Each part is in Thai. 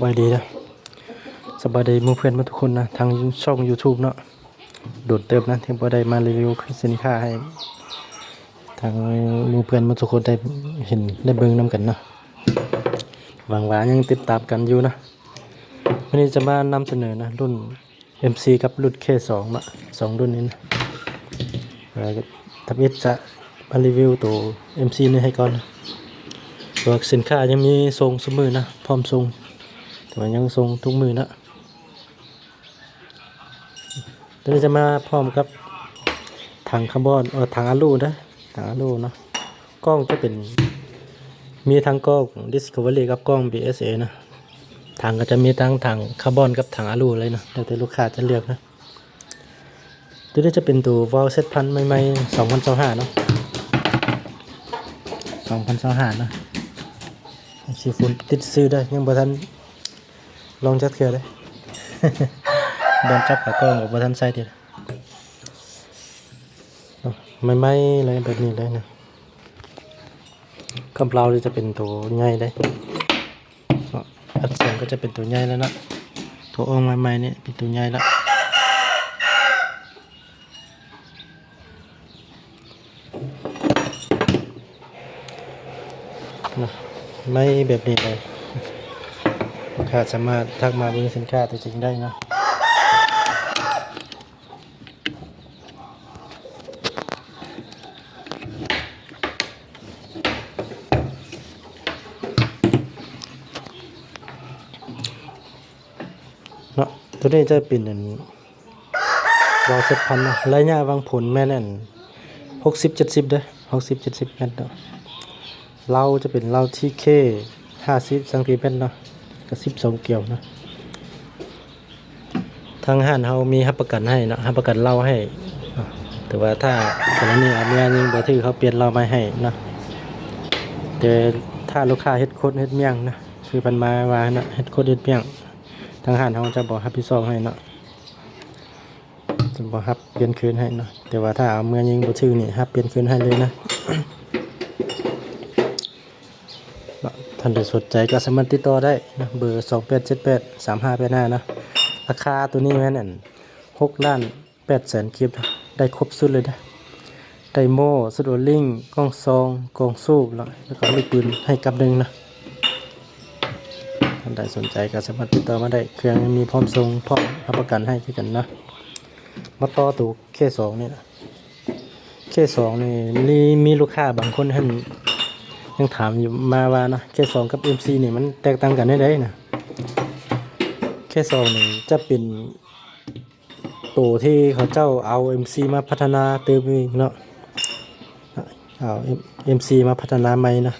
บายดีนะสบายดีมู่เพื่อนมาทุกคนนะทางช่อง YouTube เนาะโดดเติมนะที่บ่ได้มารีวิวสินค้าให้ทางมู่เพื่อนมาทุกคนได้เห็นได้เบิ่งนำกันเนาะหวังว่ายังติดตามกันอยู่นะวันนี้จะมานำเสนอนะรุ่น MC กับรุ่น K2 นะ2รุ่นนี้นะทับอิดจะมารีวิวตัว MC นี่ให้ก่อนนะตัวสินค้ายังมีทรงสมือนะพร้อมทรงแต่ว่ายังทรงทุกมือนะตอนนี้จะมาพร้อมกับถังคาร์บอนถังอะลูนะถังอะลูนะกล้องจะเป็นมีทั้งกล้อง Discovery กับกล้อง BSA นะถังก็จะมีทั้งถังคาร์บอนกับถังอะลูเลยนะแล้วแต่ลูกค้าจะเลือกนะตัวนี้จะเป็นตัววอลเซตพันใหม่ๆ2025เนาะ2025นะชีฟุนติดซื้อได้ยังบ่ทันลองจัดเทื่อเลย โดนจับขากล้องบ่ทันใส่ติไม่เลยแบบนี้เลยนะกำเราจะเป็นตัวใหญ่ได้อัดเสียงก็จะเป็นตัวใหญ่แล้วนะตัวองค์ใหม่ๆนี่เป็นตัวใหญ่แล้วไม่แบบนี้เลยลูกค้าสามารถทักมาเบิ่งสินค้าตัวจริงได้นะเนาะตัวนี้จะเป็นวอลเซตพันนะระยะวางผลแม่นั่น60-70เด้อ60-70เมตรเนาะเราจะเป็นเราที่เค50 cmเนาะกับ12เกี่ยวนะทางห้านเฮามีรับประกันให้นะรับประกันเราให้แต่ว่าถ้ากรณีอาเมียยิงบ่ถือเขาเปลี่ยนเราไม่ให้นะแต่ถ้าลูกค้าเฮ็ดโคตรเฮ็ดเมี่ยงนะคือปันมาว่านะเฮ็ดโคตรเฮ็ดเมี่ยงทางห้านเฮาจะบ่รับผิดชอบให้เนาะจะบ่รับเปลี่ยนคืนให้เนาะแต่ว่าถ้าเอาเมื่อยิงบ่ถือนี่รับเปลี่ยนคืนให้เลยนะ ท่านใดสนใจก็สามารถติดต่อได้นะเบอร์28783585นะราคาตัวนี้แม่น6,800,000 กิฟต์ได้ครบสุดเลยนะไดโม่สตูดลิงกล้องซองกล้องสูบแล้วก็ลูกปืนให้กับหนึ่งนะท่านใดสนใจก็สามารถติดต่อมาได้เครื่องมีพร้อมส่งพร้อมรับประกันให้ที่กันนะมาต่อตัว K2 นี่นะ K2 นี่มีลูกค้าบางคนท่านยังถามอยู่มาว่านะK2กับ MC นี่มันแตกต่างกันได้นะK2นี่จะเป็นตัวที่เขาเจ้าเอา MC มาพัฒนาเติมอีกเนาะเอา MC มาพัฒนาใหม่นะ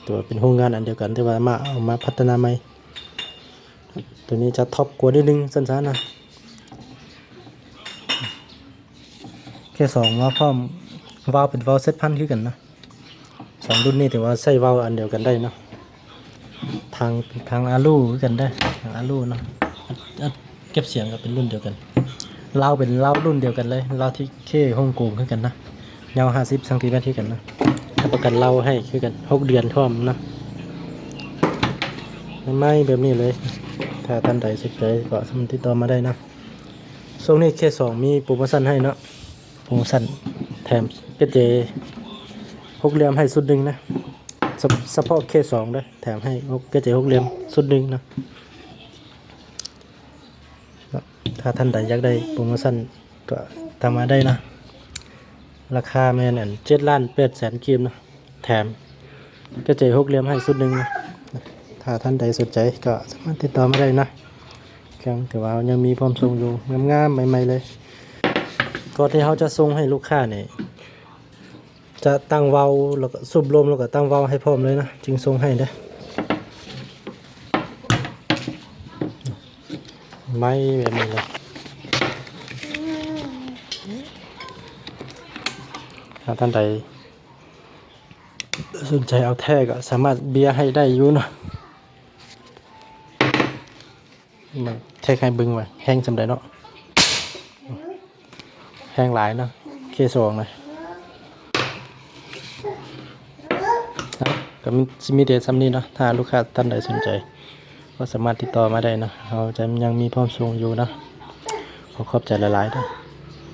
ตัวเป็นโรงงานอันเดียวกันแต่ว่าเอามาพัฒนาใหม่ตัวนี้จะท็อปกว่านิดนึงสั้นๆนะK2มาพร้อมวาล์วเป็นวาล์วเซตพันคือกันนะ2รุ่นนี้ถือว่าใช้วาล์วอันเดียวกันได้เนาะทางอะลูกันได้ทางอะลูเนาะเก็บเสียงก็เป็นรุ่นเดียวกันเราเป็นเรารุ่นเดียวกันเลยเราที่เคฮ่องกงคือกันนะยาว50 cmคือกันนะรับประกันเราให้คือกัน6 เดือนพร้อมนะไม่แบบนี้เลยถ้าท่านใดสนใจก็สามารถติดต่อมาได้นะช่วงนี้K2มีโปรโมชั่นให้เนาะโปรโมชั่นแถมเกจ6 เหลี่ยมให้สุดหนึ่งนะเฉพาะK2ด้วยแถมให้เกจ6 เหลี่ยมสุดหนึ่งนะถ้าท่านใดอยากได้โปรโมชั่นก็ตามมาได้นะราคาแม่น7,800,000 กิฟต์นะแถมเกจ6 เหลี่ยมให้สุดหนึ่งนะถ้าท่านใดสนใจก็สามารถติดต่อมาได้นะเครื่องแต่ว่ายังมีพร้อมส่งอยู่งามๆใหม่ๆเลยก็ที่เขาจะส่งให้ลูกค้าเนี่ยจะตั้งวาล์วแล้วก็สูบลมแล้วก็ตั้งวาล์วให้พร้อมเลยนะจึงส่งให้ได้ไม่แบบนี้เลยถ้าท่านใดสนใจเอาแท้ก็สามารถเบียร์ให้ได้อยู่นะมันแท้ใครบึงไว้แห้งจำได้เนาะแห้งหลายนะK2เลยก็มีเดทซ้ำนี้นะถ้าลูกค้าท่านใดสนใจ ก็สามารถติดต่อมาได้เนาะเราจะยังมีพร้อมส่งอยู่เนาะขอขอบใจหลายๆเด้อ